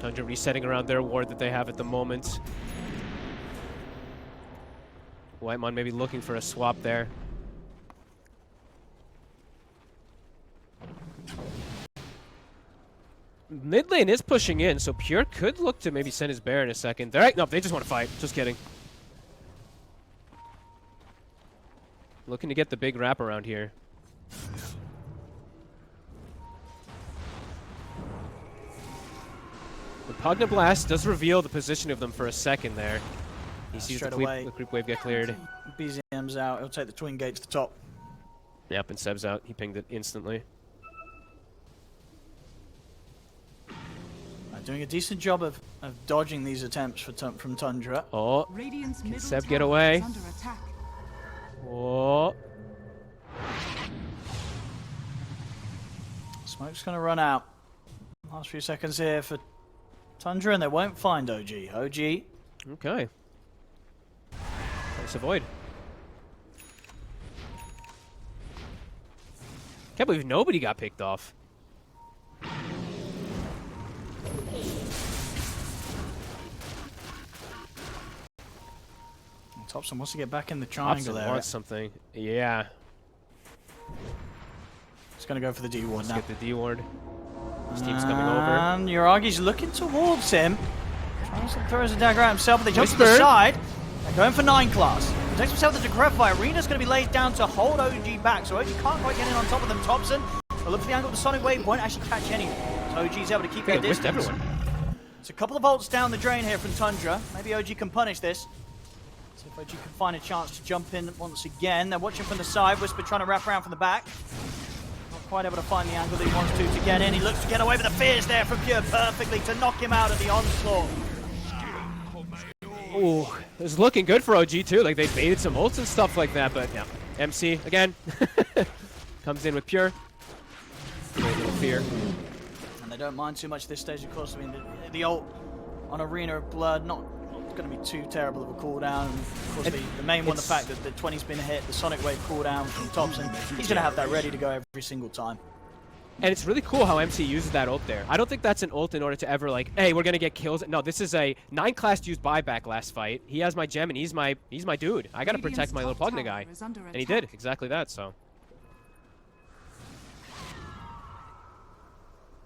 Tundra resetting around their ward that they have at the moment. Whitemon maybe looking for a swap there. Mid lane is pushing in, so Pure could look to maybe send his bear in a second. No, they just want to fight. Just kidding. Looking to get the big wrap around here. The Pugna Blast does reveal the position of them for a second there. He sees the creep wave get cleared. BZM's out. He'll take the twin gate to the top. Yep, and Seb's out. He pinged it instantly. Doing a decent job of dodging these attempts from Tundra. Oh, can Seb get away? Oh. Smoke's going to run out. Last few seconds here for Tundra, and they won't find OG. OG. Okay. Nice avoid. Can't believe nobody got picked off. Thompson wants to get back in the triangle there. Wants something. Yeah. He's going to go for the D ward now. Let's get the D ward. His team's coming over. And Uragi's looking towards him. Throws a dagger at himself, but they jump to the side. They're going for 9 class. Takes himself to Decrepify. Arena's going to be laid down to hold OG back, so OG can't quite get in on top of them. Thompson will look for the angle of the Sonic Wave, won't actually catch anyone. So OG's able to keep their distance. It's a couple of volts down the drain here from Tundra. Maybe OG can punish this. See if OG can find a chance to jump in once again. They're watching from the side. Whisper trying to wrap around from the back. Not quite able to find the angle that he wants to get in. He looks to get away with the fears there from Pure perfectly to knock him out of the onslaught. Ooh, it was looking good for OG too. Like they baited some ults and stuff like that, but yeah. MC again comes in with Pure. Great little fear. And they don't mind too much this stage, of course. I mean, the ult on Arena of Blood, not going to be too terrible of a cooldown. Of course, the main one, the fact that the 20's been hit, the Sonic Wave cooldown from Thompson, he's going to have that ready to go every single time. And it's really cool how MC uses that ult there. I don't think that's an ult in order to ever like, hey, we're gonna get kills. No, this is a 9 class used buyback last fight. He has my gem and he's my dude. I gotta protect my little Pugna guy. And he did exactly that, so.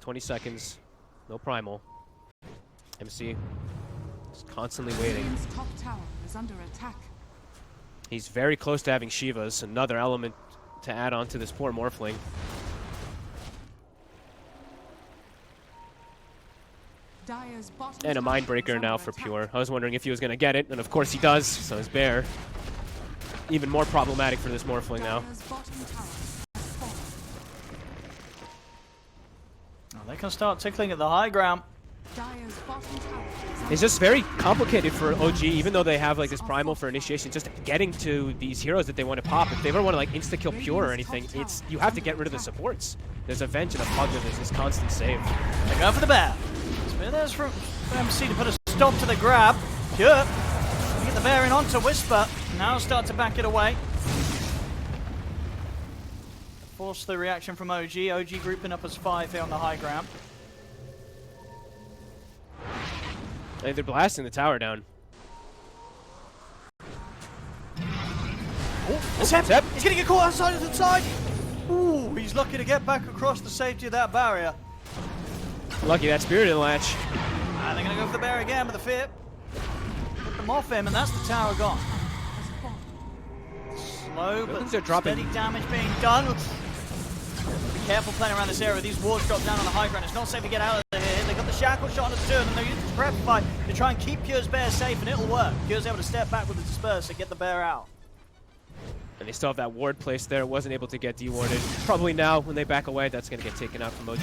20 seconds. No primal. MC is constantly waiting. Radiant's top tower is under attack. He's very close to having Shivas, another element to add on to this poor Morphling. And a Mindbreaker now for Pure. I was wondering if he was going to get it, and of course he does, so is Bear. Even more problematic for this Morphling now. Oh, they can start tickling at the high ground. It's just very complicated for OG, even though they have like this primal for initiation, just getting to these heroes that they want to pop. If they ever want to like insta-kill Pure or anything, you have to get rid of the supports. There's a Venge and a Pugna, there's this constant save. They go for the Bear. There's for MC to put a stop to the grab. Pure. Get the Bear in onto Whisper. Now start to back it away. Force the reaction from OG. OG grouping up as 5 here on the high ground. Hey, they're blasting the tower down. Oh, Zep. He's going to get caught outside of the side. Ooh, he's lucky to get back across the safety of that barrier. Lucky that Spirit didn't latch. And they're going to go for the Bear again with the Fear. Get them off him, and that's the tower gone. Slow, but steady damage being done. Be careful playing around this area. These wards drop down on the high ground. It's not safe to get out of here. They got the Shackle shot on the turn, and they're using the Prepify to try and keep Pure's Bear safe, and it'll work. Pure's able to step back with the Disperse and get the Bear out. And they still have that ward placed there. Wasn't able to get dewarded. Probably now, when they back away, that's going to get taken out from OG.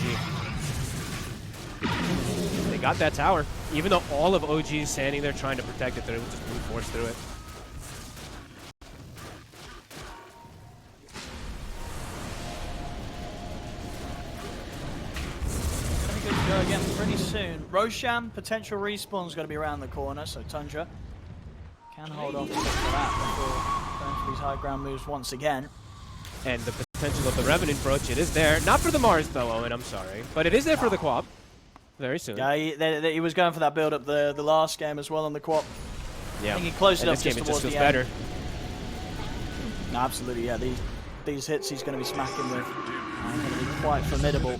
They got that tower. Even though all of OG is standing there trying to protect it, they're able to just brute force through it. Good to go again pretty soon. Roshan, potential respawn is going to be around the corner, so Tundra can hold off for that before going for these high ground moves once again. And the potential of the Revenant Brooch, it is there. Not for the Mars, though, Owen, I'm sorry. But it is there for the Quap. Very soon. Yeah, he was going for that build-up the last game as well on the Quap. Yeah. I think he closed it up this game, just it towards just the feels end. better. No, absolutely, yeah. These hits he's going to be smacking with. Going to be quite formidable.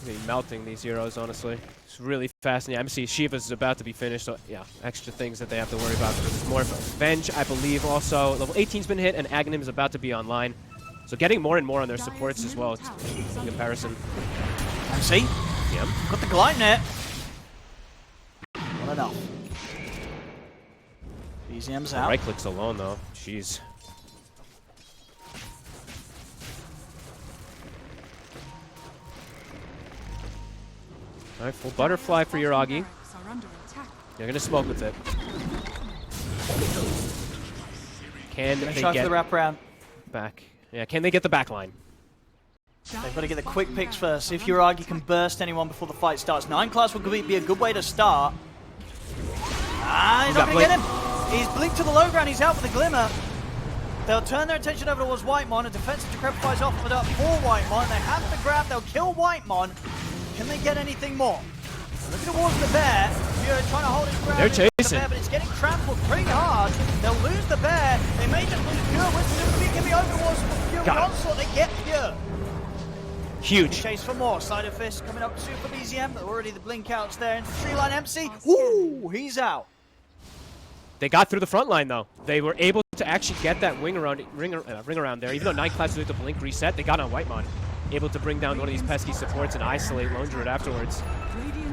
He's melting these heroes, honestly. It's really fascinating. MC Shiva's is about to be finished, so yeah, extra things that they have to worry about. There's more Venge, I believe, also. Level 18's been hit, and Aghanim is about to be online. So getting more and more on their supports as well in comparison. MC? Yep. Got the Glide Net. Not enough. BZM's out. Right clicks alone, though. Jeez. All right, full butterfly for Yuragi. You're gonna smoke with it. Can they get the wraparound back? Yeah, can they get the back line? They've got to get the quick picks first. See if Yuragi can burst anyone before the fight starts. 9 class would be a good way to start. Ah, he's not going to get him. He's blinked to the low ground. He's out for the Glimmer. They'll turn their attention over towards Whitemon. A defensive decrepify is offered up for Whitemon. They have the grab. They'll kill Whitemon. Can they get anything more? Looking towards the Bear. Pure trying to hold his ground. They're chasing. The Bear, but it's getting trampled pretty hard. They'll lose the Bear. They may just lose Pure. Wisdom can be over towards Pure. Onslaught. They get Pure. Huge. Chase for more. Side of Fist coming up soon for BZM. Already the blink outs there. Into tree line MC. Woo! He's out. They got through the front line, though. They were able to actually get that ring around there. Even though 9 class with the blink reset, they got on Whitemon. Able to bring down one of these pesky supports and isolate Lone Druid afterwards.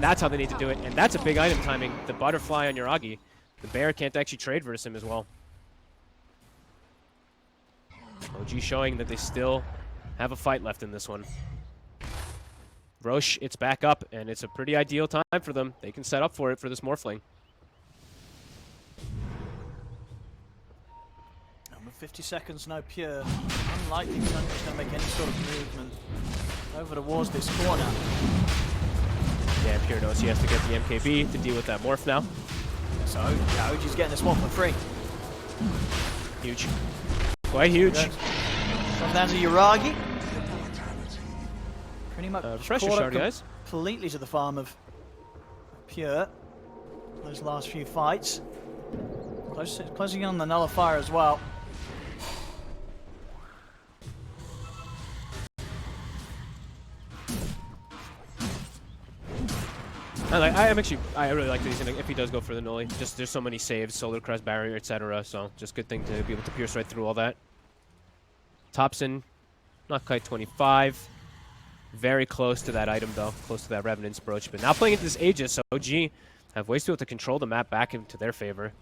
That's how they need to do it. And that's a big item timing. The butterfly on Yuragi. The Bear can't actually trade versus him as well. OG showing that they still have a fight left in this one. Roche, it's back up, and it's a pretty ideal time for them. They can set up for it for this Morphling. And with 50 seconds, no Pure. Unlikely Tundra's going to make any sort of movement over towards this corner. Yeah, Pure knows he has to get the MKB to deal with that morph now. So, yeah, OG's getting this one for free. Huge. Quite huge. Comes down to Yuragi. Pretty much refresh your shard, guys. Completely to the farm of Pure. Those last few fights. Closing in on the nullifier as well. I really like these if he does go for the nully. Just there's so many saves, solar crest barrier, etc. So just good thing to be able to pierce right through all that. Thompson, not quite 25. Very close to that item though, close to that Revenant's Brooch. But now playing into this Aegis, so OG have ways to be able to control the map back into their favor.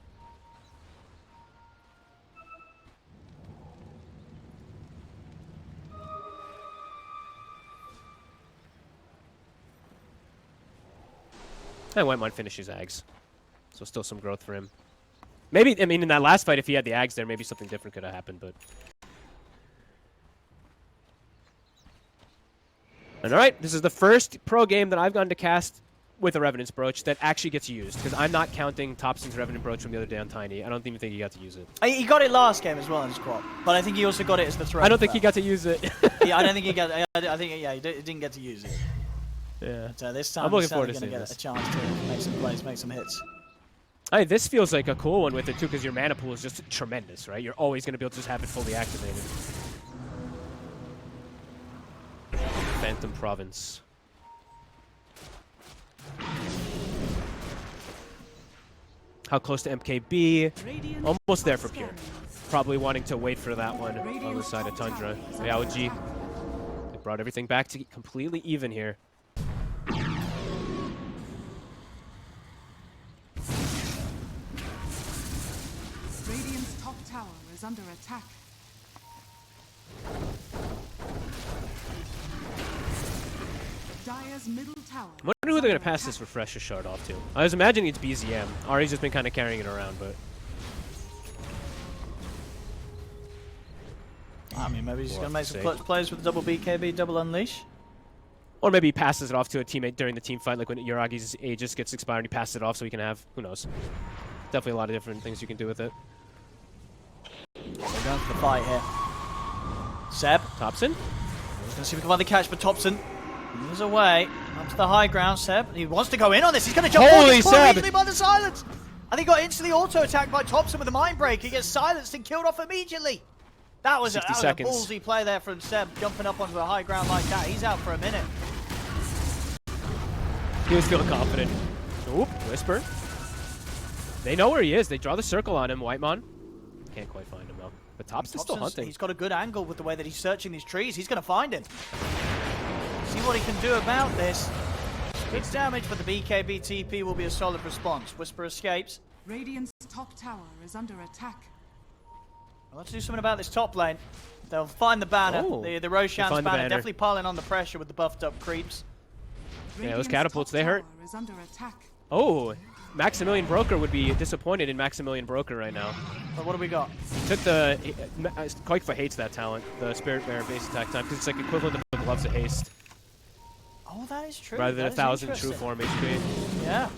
And Whitemon finishes Ags. So still some growth for him. Maybe, I mean, in that last fight, if he had the Ags there, maybe something different could have happened, but... And alright, this is the first pro game that I've gone to cast with a Revenant's Brooch that actually gets used, because I'm not counting Thompson's Revenant Brooch from the other day on Tiny. I don't even think he got to use it. He got it last game as well in squad, but I think he also got it as the throw. I don't think he got to use it. Yeah, I don't think he got. I think yeah, he didn't get to use it. Yeah. So this time I'm looking he's forward to going to get this. a chance to make some plays, make some hits. Hey, this feels like a cool one with it too, because your mana pool is just tremendous, right? You're always going to be able to just have it fully activated. Phantom Province. How close to MKB? Almost there for Pure. Probably wanting to wait for that one on the side of Tundra. Yeah, OG. They brought everything back to completely even here. Radiant's top tower is under attack. Dire's middle tower. I wonder who they're going to pass this refresher shard off to. I was imagining it's BZM. Ari's just been kind of carrying it around, but... I mean, maybe he's going to make some clutch plays with double BKB, double unleash. Or maybe he passes it off to a teammate during the team fight, like when Yuragi's Aegis gets expired, he passes it off so he can have... Who knows? Definitely a lot of different things you can do with it. We're going for the fight here. Seb. Thompson? He's going to see if we can find the catch, but Thompson moves away. Up to the high ground, Seb. He wants to go in on this. He's going to jump Holy Seb! immediately by the silence. And he got instantly auto-attacked by Thompson with a mind break. He gets silenced and killed off immediately. That was a ballsy play there from Seb, jumping up onto the high ground like that. He's out for a minute. He was feeling confident. Oop, Whisper. They know where he is. They draw the circle on him, Whitemon. Can't quite find him though. But Thompson's still hunting. He's got a good angle with the way that he's searching these trees. He's going to find him. See what he can do about this. Good damage, but the BKB TP will be a solid response. Whisper escapes. Radiant's top tower is under attack. Well, let's do something about this top lane. They'll find the banner. Oh, the Roshan's banner. Definitely piling on the pressure with the buffed up creeps. Yeah, those catapults, they hurt. Is under attack. Oh, Maximilian Broker would be disappointed in Maximilian Broker right now. But what do we got? He took the... Koikfa hates that talent, the Spirit Bearer base attack time, because it's like equivalent of Gloves of Haste. Oh, that is true. Rather than 1,000 true form HP. Yeah.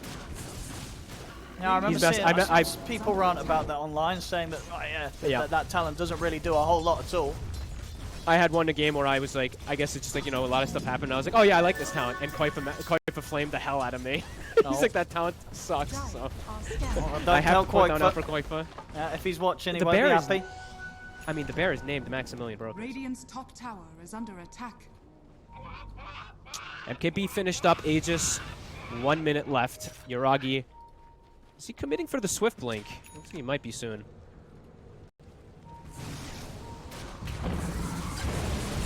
Yeah, I remember seeing people rant about that online, saying that, that talent doesn't really do a whole lot at all. I had one in a game where I was like, I guess it's just like, you know, a lot of stuff happened. And I was like, oh yeah, I like this talent. And Koikfa flamed the hell out of me. He's like, that talent sucks. So I have to put down out for Koikfa. If he's watching, he won't be happy. I mean, the bear is named Maximilian Broker. Radiant's top tower is under attack. MKB finished up Aegis. 1 minute left. Yuragi. Is he committing for the Swift Blink? Looks like he might be soon.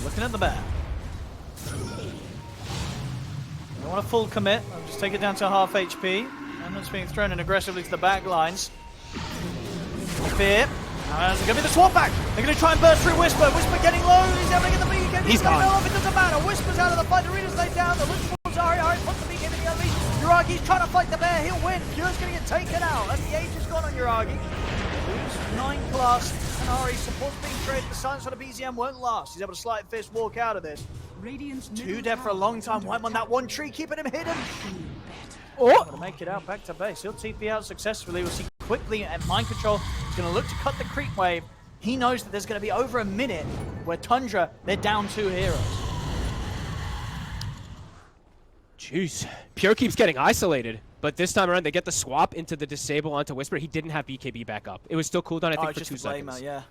Looking at the bear. Don't want a full commit. I'll just take it down to half HP. And it's being thrown in aggressively to the back lines. Fear. It's going to be the swap back. They're going to try and burst through Whisper. Whisper getting low. He's never going to get the BKB. He's gone. Off. It doesn't matter. Whisper's out of the fight. Arena's laid down. They're looking for Zari. Ari puts the BKB in the unleash. Yuragi's trying to fight the bear. He'll win. Pure's going to get taken out. And the age is gone on Yuragi. 9 class, and Ari supports being traded. The silence on a BZM won't last. He's able to slide fist, walk out of this. Radiant's 2 dead for a long time. White on that one tree, keeping him hidden. Oh! To make it out back to base. He'll TP out successfully. We'll see quickly, and Mind Control is going to look to cut the creep wave. He knows that there's going to be over a minute where Tundra, they're down 2 heroes. Jeez. Pure keeps getting isolated, but this time around they get the swap into the disable onto Whisper. He didn't have BKB back up. It was still cooldown, I think, for 2 seconds. Yeah.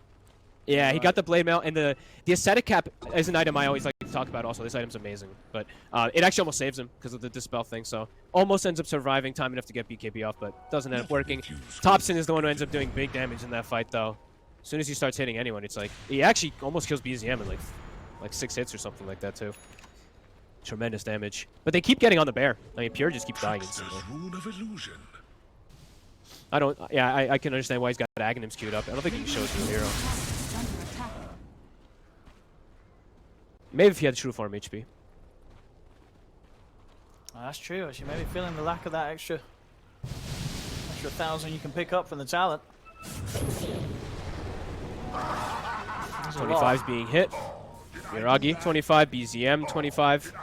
Yeah, he got the blade mail, and the ascetic cap is an item I always like to talk about also. This item's amazing, but it actually almost saves him because of the dispel thing, so almost ends up surviving time enough to get BKB off, but doesn't end up working. Thompson is the one who ends up doing big damage in that fight, though. As soon as he starts hitting anyone, it's like, he actually almost kills BZM in like 6 hits or something like that, too. Tremendous damage. But they keep getting on the bear. I mean, Pure just keeps dying instantly. I can understand why he's got Aghanims queued up. I don't think he can show it to a hero. Maybe if he had true farm HP. Well, that's true, actually. Maybe feeling the lack of that extra 1,000 you can pick up from the talent. 25's being hit. Miragi, 25. BZM, 25.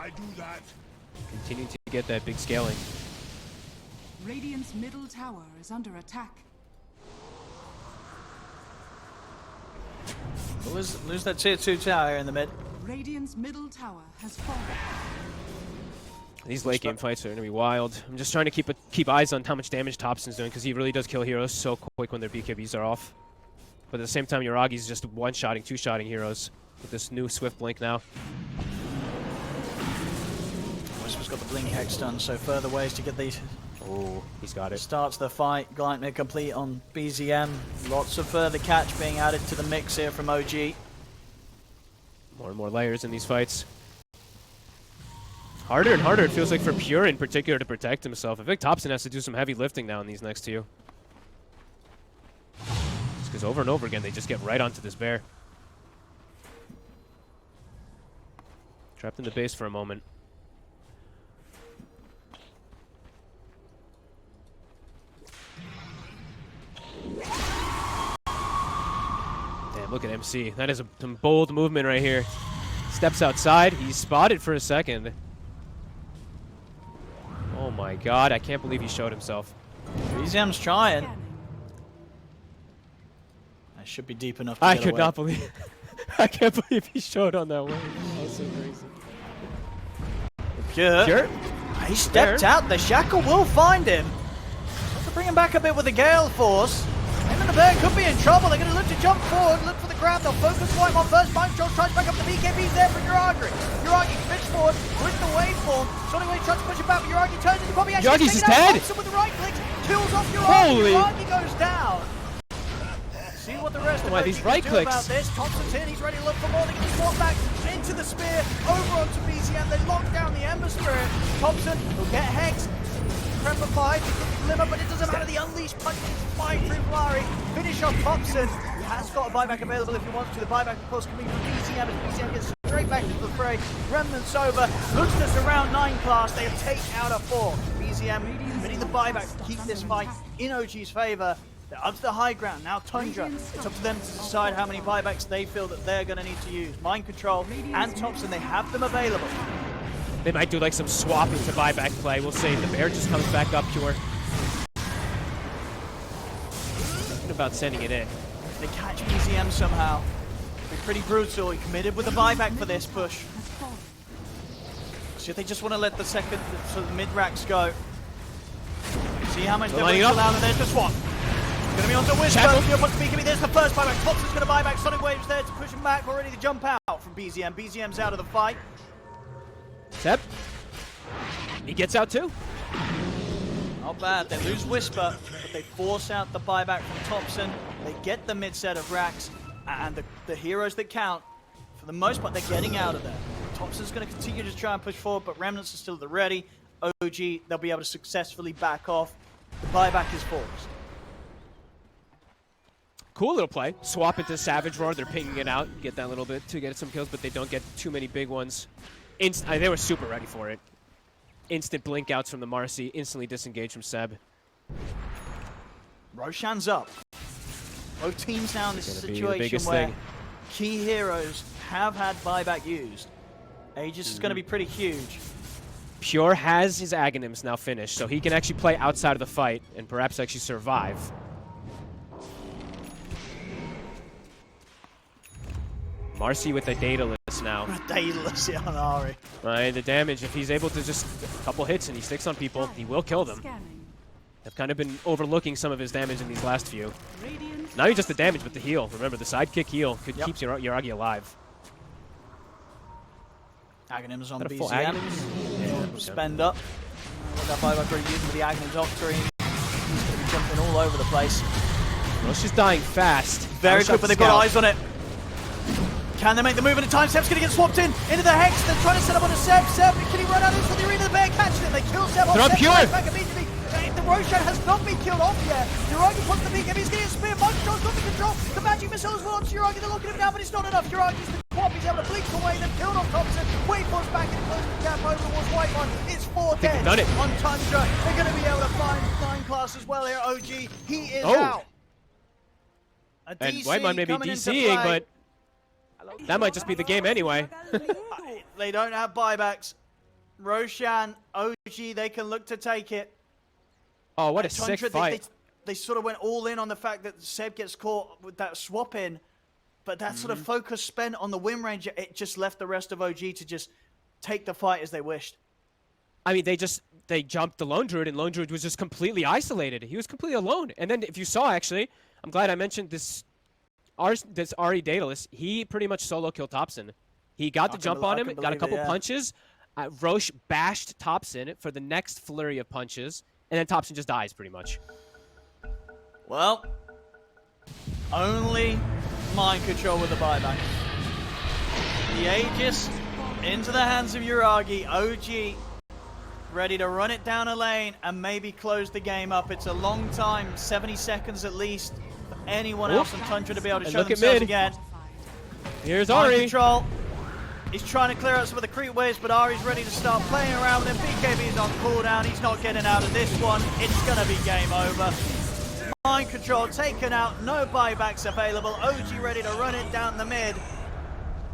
Continue to get that big scaling. Radiant's middle tower is under attack. Lose that tier 2 tower in the mid. Radiant's middle tower has fallen. These late game fights are going to be wild. I'm just trying to keep eyes on how much damage Thompson's doing because he really does kill heroes so quick when their BKBs are off. But at the same time, Yuragi's just one-shotting, two-shotting heroes with this new Swift Blink now. Whisper's got the Blink Hex done, so further ways to get these. Oh, he's got it. Starts the fight. Gleitner complete on BZM. Lots of further catch being added to the mix here from OG. More and more layers in these fights. Harder and harder it feels like for Pure in particular to protect himself. I think Thompson has to do some heavy lifting now in these next 2. Because over and over again they just get right onto this bear. Trapped in the base for a moment. Damn, look at MC. That is some bold movement right here. Steps outside. He's spotted for a second. Oh my god, I can't believe he showed himself. BZM's trying. That should be deep enough to I get could away. not believe I can't believe he showed on that wave. That was so crazy. Pure. He stepped out. The Shackle will find him. Have to bring him back a bit with the Gale Force. Him and the bear could be in trouble. They're going to look to jump forward, look for the grab. They'll focus White on first. Mind Control tries back up the BKB's there for Yuragi. Yuragi spins forward with the waveform. Sonic Wave tries to push him back, but Yuragi turns into probably actually Yuragi's dead. With the right click, kills off Yuragi. Holy. Yuragi goes down. See what the rest of these OG right can do about clicks. this. Thompson's in, he's ready to look for more. They can swap back into the spear, over onto BZM. They lock down the Ember Spirit. Thompson will get Hex. Prepper 5 to get the glimmer, but it doesn't matter. The Unleashed punch is fine for Flari. Finish off Thompson. He has got a buyback available if he wants to. The buyback, of course, coming from BZM, as BZM gets straight back into the fray. Remnants over. Looks to surround 9 class. They take out a 4. BZM winning the buyback to keep this fight in OG's favor. They're up to the high ground. Now Tundra. It's up to them to decide how many buybacks they feel that they're going to need to use. Mind Control and Thompson, they have them available. They might do like some swapping to buyback play. We'll see. The bear just comes back up Pure. Thinking about sending it in. They catch BZM somehow. Be pretty brutal. He committed with a buyback for this push. So they just want to let the second, so the mid-racks go. See how much they're willing to allow, and there's the swap. Going to be onto Whisper. There's the first buyback. Thompson's going to buy back. Sonic Wave's there to push him back. Already to jump out from BZM. BZM's out of the fight. Seb. He gets out too. Not bad. They lose Whisper, but they force out the buyback from Thompson. They get the mid set of racks, and the heroes that count, for the most part, they're getting out of there. Thompson's going to continue to try and push forward, but Remnants are still at the ready. OG, they'll be able to successfully back off. The buyback is forced. Cool little play. Swap into Savage Roar. They're pinging it out. Get that little bit to get some kills, but they don't get too many big ones. They were super ready for it. Instant blink outs from the Marcy. Instantly disengaged from Seb. Roshan's up. Both teams now in this Gonna be the situation biggest where thing. key heroes have had buyback used. Aegis is going to be pretty huge. Pure has his Aghanims now finished, so he can actually play outside of the fight and perhaps actually survive. Marcy with the Daedalus now. Daedalus on Ari. Right, the damage, if he's able to just a couple hits and he sticks on people, he will kill them. Scanning. I've kind of been overlooking some of his damage in these last few. Radiant Not even just the damage, but the heal. Remember, the sidekick heal keeps Yuragi alive. Aghanims on Is that a full BZM. Aghanim? Yeah, Spend up. What that buyback really using with the Aghanims Octarine. He's going to be jumping all over the place. Roche is dying fast. Very good, but they've got eyes on it. Can they make the move in time? Seb's going to get swapped into the Hex. They're trying to set up on a Seb. Seb, can he run out into the arena? The bear catches him. They kill Seb off. They're on Pure. Back immediately. The Roshan has not been killed off yet. Yuragi puts the beacon. He's getting a spear. Control's got the control. The magic missile as well onto Yuragi. They're locking him down, but it's not enough. Yuragi's the swap. He's able to blink away. They've killed off Thompson. Wait for us back in close the gap over towards White One. It's 4 dead on Tundra. They're going to be able to find 9 class as well here. OG, he is out. A And DC White Man may be coming into DCing, play. but that might just be the game anyway. They don't have buybacks. Roshan, OG, they can look to take it. Oh, what a Tundra, sick fight. they sort of went all in on the fact that Seb gets caught with that swap in, but that sort of focus spent on the Wind Ranger, it just left the rest of OG to just take the fight as they wished. I mean, they jumped the Lone Druid, and Lone Druid was just completely isolated. He was completely alone. And then if you saw, actually, I'm glad I mentioned this Ari Daedalus, he pretty much solo killed Thompson. He got the jump on him, got a couple punches. Roche bashed Thompson for the next flurry of punches, and then Thompson just dies pretty much. Well, only mind control with the buyback. The Aegis into the hands of Yuragi. OG ready to run it down a lane and maybe close the game up. It's a long time, 70 seconds at least, for anyone else on Tundra to be able to show themselves again. Here's Mind Ari. control. He's trying to clear out some of the creep waves, but Ari's ready to start playing around with him. BKB is on cooldown. He's not getting out of this one. It's going to be game over. Mind control taken out. No buybacks available. OG ready to run it down the mid.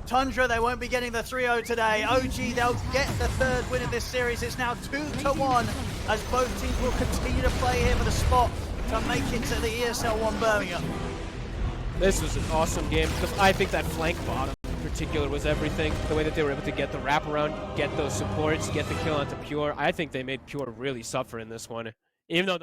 Tundra, they won't be getting the 3-0 today. OG, they'll get the 3rd win of this series. It's now 2-1 as both teams will continue to play here for the spot to make it to the ESL One Birmingham. This was an awesome game because I think that flank bottom in particular was everything. The way that they were able to get the wraparound, get those supports, get the kill onto Pure. I think they made Pure really suffer in this one. Even though